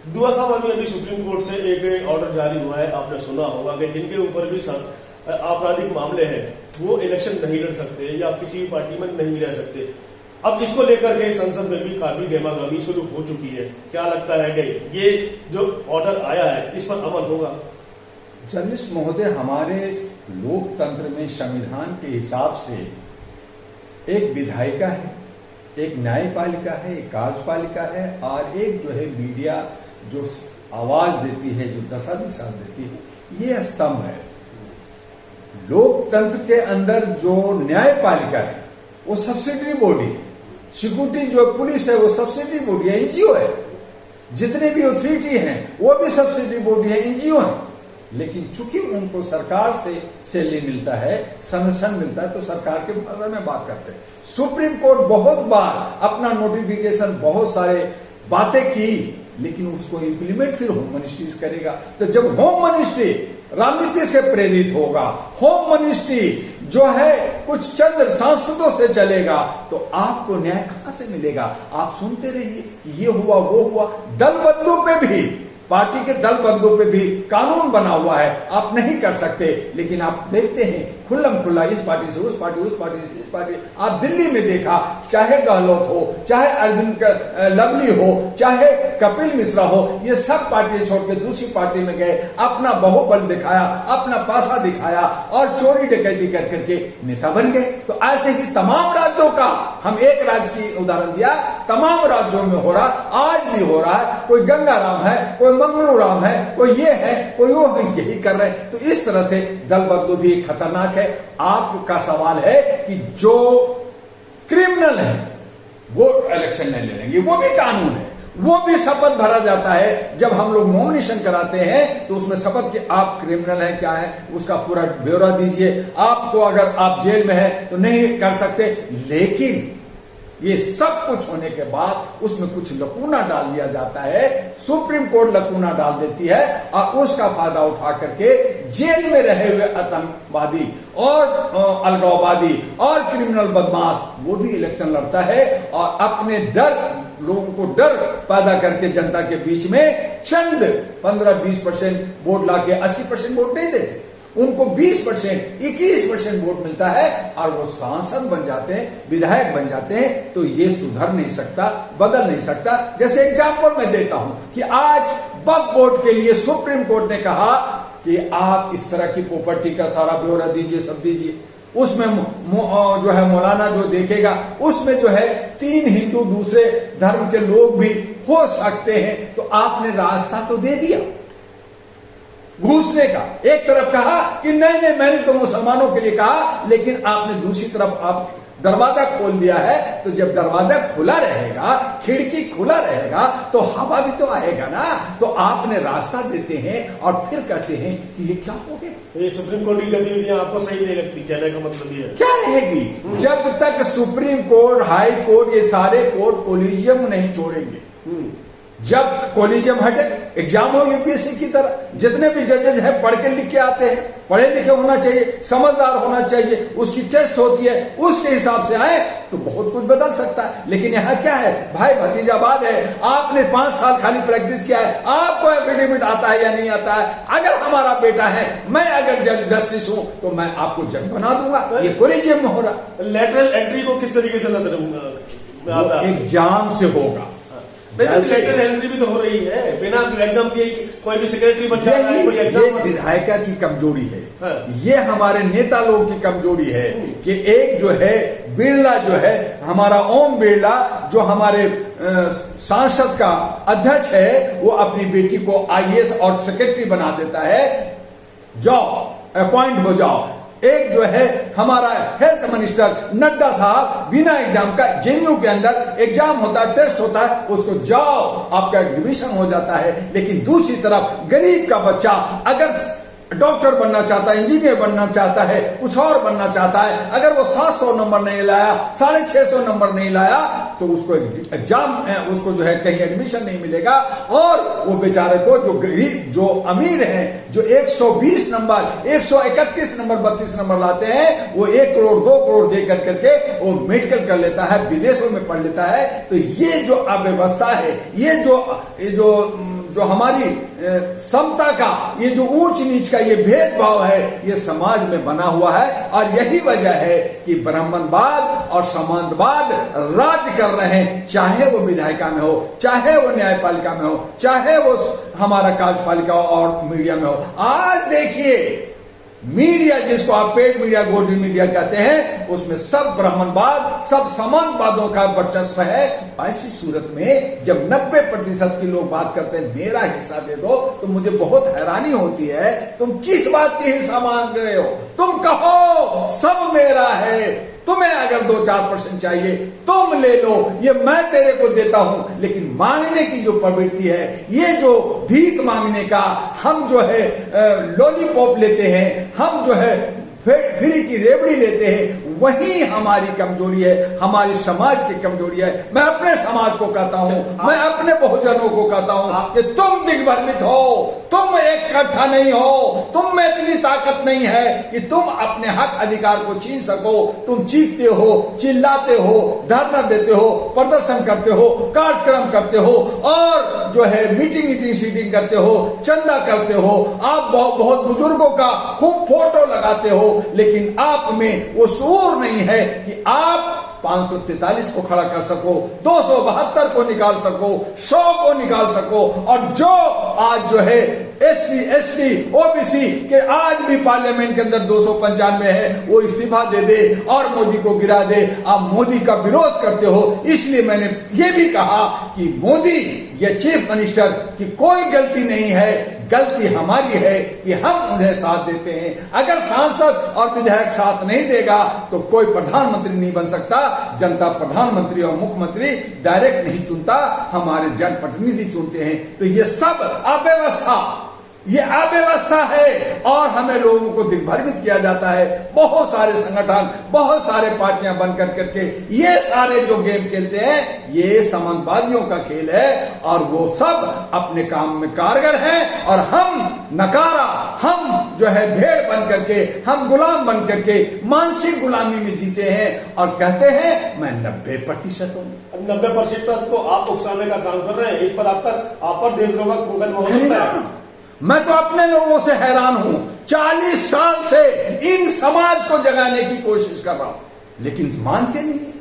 दुआ साहब, अभी सुप्रीम कोर्ट से एक ऑर्डर जारी हुआ है, आपने सुना होगा कि जिनके ऊपर भी आपराधिक मामले हैं वो इलेक्शन नहीं लड़ सकते या किसी भी पार्टी में नहीं रह सकते। अब इसको लेकर के संसद में भी काफी गहमागहमी शुरू हो चुकी है। क्या लगता है कि ये जो ऑर्डर आया है इस पर अमल होगा? जर्नलिस्ट महोदय, हमारे लोकतंत्र में संविधान के हिसाब से एक विधायिका है, एक न्यायपालिका है, एक कार्यपालिका है और एक जो है मीडिया जो आवाज देती है, जो दशा दिशा देती है, ये स्तंभ है। लोकतंत्र के अंदर जो न्यायपालिका है वो सब्सिडरी बॉडी है, सिक्योरिटी जो पुलिस है वो सब्सिडरी बॉडी है, एनजीओ है, जितने भी अथॉरिटी हैं वो भी सब्सिडरी बॉडी है, एनजीओ है। लेकिन चूंकि उनको सरकार से सैलरी मिलता है, संरक्षण मिलता है, तो सरकार के भाषा में बात करते हैं। सुप्रीम कोर्ट बहुत बार अपना नोटिफिकेशन बहुत सारे बातें की, लेकिन उसको इम्प्लीमेंट फिर होम मिनिस्ट्री करेगा। तो जब होम मिनिस्ट्री राजनीति से प्रेरित होगा, होम मिनिस्ट्री जो है कुछ चंद सांसदों से चलेगा, तो आपको न्याय कहां से मिलेगा? आप सुनते रहिए, ये हुआ वो हुआ। दल बंधु पे भी, पार्टी के दल बंधु पे भी कानून बना हुआ है, आप नहीं कर सकते। लेकिन आप देखते हैं खुल्लम खुल्ला, इस पार्टी से उस पार्टी, उस पार्टी से इस पार्टी। आप दिल्ली में देखा, चाहे गहलोत हो, चाहे अरविंद लवली हो, चाहे कपिल मिश्रा हो, ये सब पार्टी छोड़ के दूसरी पार्टी में गए, अपना बाहुबल दिखाया, अपना पासा दिखाया और चोरी डकैती कर करके नेता बन गए। तो ऐसे ही तमाम राज्यों का, हम एक राज्य की उदाहरण दिया, तमाम राज्यों में हो रहा, आज भी हो रहा है। कोई गंगाराम है, कोई मंगलू राम है, कोई ये है, कोई वो है, यही कर रहे हैं। तो इस तरह से दल बंधु भी खतरनाक है। आपका सवाल है कि जो क्रिमिनल है वो इलेक्शन नहीं लड़ेंगे, वो भी कानून है, वो भी शपथ भरा जाता है। जब हम लोग नॉमिनेशन कराते हैं तो उसमें शपथ के आप क्रिमिनल है क्या है उसका पूरा ब्यौरा दीजिए। आपको अगर आप जेल में है तो नहीं कर सकते, लेकिन ये सब कुछ होने के बाद उसमें कुछ लकूना डाल दिया जाता है। सुप्रीम कोर्ट लकूना डाल देती है और उसका फायदा उठा करके जेल में रहे हुए आतंकवादी और अलगाववादी और क्रिमिनल बदमाश वो भी इलेक्शन लड़ता है और अपने डर, लोगों को डर पैदा करके जनता के बीच में चंद 15-20% वोट लाके 80% वोट नहीं देते, उनको 20%, 21% वोट मिलता है और वो सांसद बन जाते हैं, विधायक बन जाते हैं। तो ये सुधर नहीं सकता, बदल नहीं सकता। जैसे एग्जाम्पल मैं देता हूं कि आज वक्फ बोर्ड के लिए सुप्रीम कोर्ट ने कहा कि आप इस तरह की प्रॉपर्टी का सारा ब्यौरा दीजिए, सब दीजिए। उसमें जो है मौलाना जो देखेगा, उसमें जो है 3 हिंदू दूसरे धर्म के लोग भी हो सकते हैं। तो आपने रास्ता तो दे दिया घुसने का। एक तरफ कहा कि नहीं नहीं मैंने तो मुसलमानों के लिए कहा, लेकिन आपने दूसरी तरफ आप दरवाजा खोल दिया है। तो जब दरवाजा खुला रहेगा, खिड़की खुला रहेगा, तो हवा भी तो आएगा ना। तो आपने रास्ता देते हैं और फिर कहते हैं कि ये क्या हो गया। ये सुप्रीम कोर्ट की गतिविधियां आपको सही नहीं लगती, कहने का मतलब ये है? क्या रहेगी? जब तक सुप्रीम कोर्ट, हाई कोर्ट, ये सारे कोर्ट कोलिजियम नहीं छोड़ेंगे, जब कॉलेजियम हटे, एग्जाम हो यूपीएससी की तरह, जितने भी जजेज हैं पढ़ के लिख के आते हैं, पढ़े लिखे होना चाहिए, समझदार होना चाहिए, उसकी टेस्ट होती है, उसके हिसाब से आए तो बहुत कुछ बदल सकता है। लेकिन यहाँ क्या है, भाई भतीजाबाद है, आपने 5 साल खाली प्रैक्टिस किया है, आपको एफिडेविट आता है या नहीं आता है। अगर हमारा बेटा है, मैं अगर जस्टिस हूं तो मैं आपको जज बना दूंगा। ये कॉलेजियम में हो रहा। लेटरल एंट्री को किस तरीके से एग्जाम से होगा। लेटरल एंट्री भी तो हो रही है, बिना एग्जाम दिए कोई भी सेक्रेटरी बन जाता है। ये विधायिका की कमजोरी है। हाँ। ये हमारे नेता लोगों की कमजोरी है कि एक जो है बिरला, जो है हमारा ओम बिरला, जो हमारे सांसद का अध्यक्ष है, वो अपनी बेटी को आईएएस और सेक्रेटरी बना देता है, जाओ अपॉइंट हो जाओ। एक जो है हमारा हेल्थ मिनिस्टर नड्डा साहब बिना एग्जाम का, जेएनयू के अंदर एग्जाम होता है, टेस्ट होता है, उसको जाओ आपका एडमिशन हो जाता है। लेकिन दूसरी तरफ गरीब का बच्चा अगर डॉक्टर बनना चाहता है, इंजीनियर बनना चाहता है, कुछ और बनना चाहता है, अगर वो 700 नंबर नहीं लाया, 650 नंबर नहीं लाया, तो उसको एग्जाम, उसको जो है कहीं एडमिशन नहीं मिलेगा। और वो बेचारे को जो गरीब, जो अमीर हैं, जो 120 नंबर, 131 नंबर, 32 नंबर लाते हैं, वो 1 करोड़ 2 करोड़ दे करके वो मेडिकल कर लेता है, विदेशों में पढ़ लेता है। तो ये जो अव्यवस्था है, ये जो जो हमारी समता का, ये जो ऊंच नीच का ये भेदभाव है, ये समाज में बना हुआ है। और यही वजह है कि ब्राह्मणवाद और समाजवाद राज कर रहे हैं, चाहे वो विधायिका में हो, चाहे वो न्यायपालिका में हो, चाहे वो हमारा कार्यपालिका और मीडिया में हो। आज देखिए मीडिया, जिसको आप पेड मीडिया, गोल्डन मीडिया कहते हैं, उसमें सब ब्राह्मणवाद, सब समाजवादों का वर्चस्व है। ऐसी सूरत में जब 90% के लोग बात करते हैं मेरा हिस्सा दे दो, तो मुझे बहुत हैरानी होती है। तुम किस बात की हिस्सा मांग रहे हो? तुम कहो सब मेरा है, तुम्हें अगर 2-4% चाहिए तुम ले लो, ये मैं तेरे को देता हूं। लेकिन मांगने की जो प्रवृत्ति है, ये जो भीख मांगने का, हम जो है लॉलीपॉप लेते हैं, हम जो है फ्री की रेवड़ी लेते हैं, वही हमारी कमजोरी है, हमारी समाज की कमजोरी है। मैं अपने समाज को कहता हूं, मैं अपने बहुजनों को कहता हूं कि तुम दिग्भ्रमित हो, तुम एक इकट्ठा नहीं हो, तुम में इतनी ताकत नहीं है कि तुम अपने हक अधिकार को छीन सको। तुम चीखते हो, चिल्लाते हो, धरना देते हो, प्रदर्शन करते हो, कार्यक्रम करते हो, और जो है मीटिंग सीटिंग करते हो, चंदा करते हो, आप बहुत बुजुर्गों का खूब फोटो लगाते हो, लेकिन आप में वो शूर नहीं है कि आप 543 को खड़ा कर सको, 272 को निकाल सको, 100 को निकाल सको। और जो आज जो है SC ST OBC के आज भी पार्लियामेंट के अंदर 295 है, वो इस्तीफा दे दे और मोदी को गिरा दे। आप मोदी का विरोध करते हो, इसलिए मैंने ये भी कहा कि मोदी या चीफ मिनिस्टर की कोई गलती नहीं है, गलती हमारी है कि हम उन्हें साथ देते हैं। अगर सांसद और विधायक साथ नहीं देगा तो कोई प्रधानमंत्री नहीं बन सकता। जनता प्रधानमंत्री और मुख्यमंत्री डायरेक्ट नहीं चुनता, हमारे जनप्रतिनिधि चुनते हैं। तो ये सब अव्यवस्था, ये अव्यवस्था है और हमें लोगों को दिग्भ्रमित किया जाता है। बहुत सारे संगठन, बहुत सारे पार्टियां बनकर करके ये सारे जो गेम खेलते हैं, ये समाजवादियों का खेल है और वो सब अपने काम में कारगर हैं। और हम नकारा, हम जो है भेड़ बन करके, हम गुलाम बन करके मानसिक गुलामी में जीते हैं और कहते हैं मैं 90% हूं। 90% को आप उकसाने का काम कर रहे हैं। इस पर आप पर देशद्रोह का मुकदमा हो सकता है। मैं तो अपने लोगों से हैरान हूं, 40 साल से इन समाज को जगाने की कोशिश कर रहा हूं, लेकिन मानते नहीं।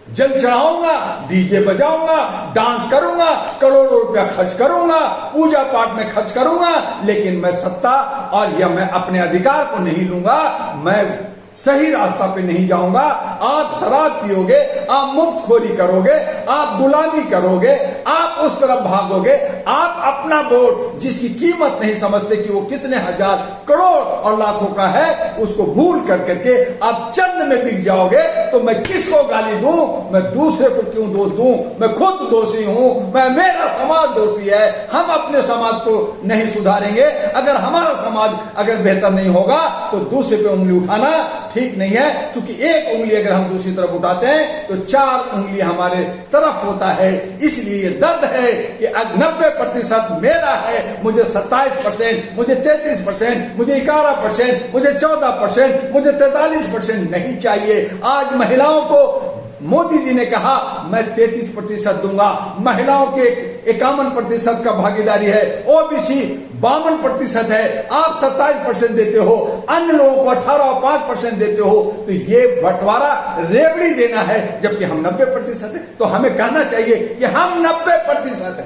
जल चढ़ाऊंगा, डीजे बजाऊंगा, डांस करूंगा, करोड़ों रुपया खर्च करूंगा, पूजा पाठ में खर्च करूंगा, लेकिन मैं सत्ता और या मैं अपने अधिकार को नहीं लूंगा, मैं सही रास्ता पे नहीं जाऊंगा। आप शराब पियोगे, आप मुफ्तखोरी करोगे, आप गुलामी करोगे, आप उस तरफ भागोगे, आप अपना वोट जिसकी कीमत नहीं समझते कि वो कितने हजार करोड़ और लाखों का है, उसको भूल कर करके आप चंद में बिक जाओगे। तो मैं किसको गाली दूं? मैं दूसरे को क्यों दोष दूं? मैं खुद दोषी हूं, मेरा समाज दोषी है। हम अपने समाज को नहीं सुधारेंगे, अगर हमारा समाज अगर बेहतर नहीं होगा तो दूसरे पे उंगली उठाना ठीक नहीं है। क्योंकि एक उंगली अगर हम दूसरी तरफ उठाते हैं तो 4 उंगली हमारे तरफ होता है। इसलिए दर्द है कि 90% मेरा है, मुझे 27%, मुझे 33%, मुझे 11%, मुझे 14%, मुझे 43% नहीं चाहिए। आज महिलाओं को मोदी जी ने कहा मैं 33% दूंगा, महिलाओं के 51% का भागीदारी है, ओबीसी 52% है, आप 27% देते हो, अन्य लोगों को 18 और 5% देते हो। तो ये बंटवारा रेवड़ी देना है, जबकि हम 90% है। तो हमें कहना चाहिए कि हम 90% है,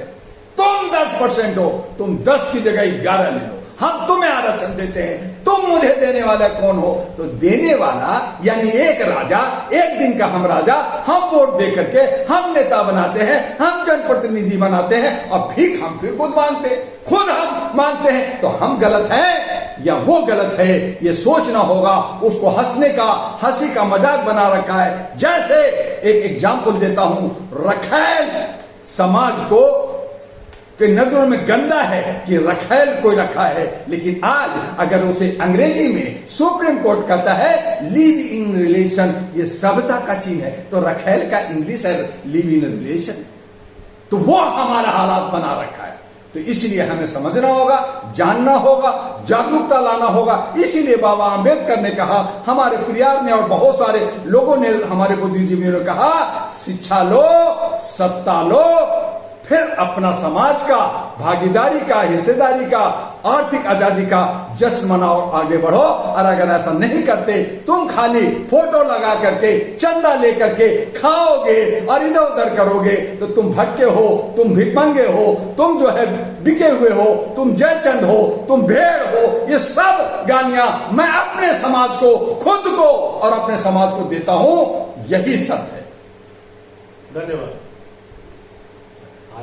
तुम 10% हो, तुम 10 की जगह 11 ले लो, हम तुम्हें आरक्षण देते हैं, तुम मुझे देने वाला कौन हो? तो देने वाला यानी एक राजा, एक दिन का हम राजा, हम वोट दे करके हम नेता बनाते हैं, हम जनप्रतिनिधि बनाते हैं और भीख हम फिर खुद मांगते हैं, खुद हम मांगते हैं। तो हम गलत हैं या वो गलत है, ये सोचना होगा। उसको हंसी का मजाक बना रखा है। जैसे एक एग्जाम्पल देता हूं, रखैल समाज को कि नजरों में गंदा है कि रखैल कोई रखा है, लेकिन आज अगर उसे अंग्रेजी में सुप्रीम कोर्ट कहता है लिव इन रिलेशन, ये सभ्यता का चिन्ह है, तो रखैल का इंग्लिश है लिव इन रिलेशन। तो वो हमारा हालात बना रखा है। तो इसलिए हमें समझना होगा, जानना होगा, जागरूकता लाना होगा। इसीलिए बाबा आंबेडकर ने कहा, हमारे प्रियार ने और बहुत सारे लोगों ने, हमारे बुद्धिजीवियों ने कहा, शिक्षा लो, सत्ता लो, फिर अपना समाज का भागीदारी का, हिस्सेदारी का, आर्थिक आजादी का जश्न मनाओ, आगे बढ़ो। और अगर ऐसा नहीं करते, तुम खाली फोटो लगा करके, चंदा लेकर के खाओगे और इधर उधर करोगे, तो तुम भटके हो, तुम भिकमंगे हो, तुम जो है बिके हुए हो, तुम जयचंद हो, तुम भेड़ हो। ये सब गालियां मैं अपने समाज को, खुद को और अपने समाज को देता हूं। यही सत्य है। धन्यवाद।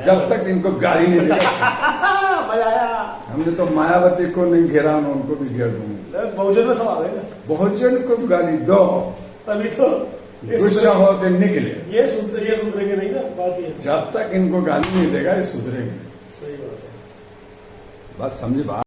जब तक इनको गाली नहीं देगा, मजा आया। हमने तो मायावती को नहीं घेरा, मैं उनको भी घेर दूंगा। बहुजन में सब आ गए ना, बहुजन को गाली दो, तभी तो गुस्सा होकर निकले। ये सुधरेंगे नहीं ना, बात ये। जब तक इनको गाली नहीं देगा, ये सुधरेंगे। सही बात है। बस समझे बात।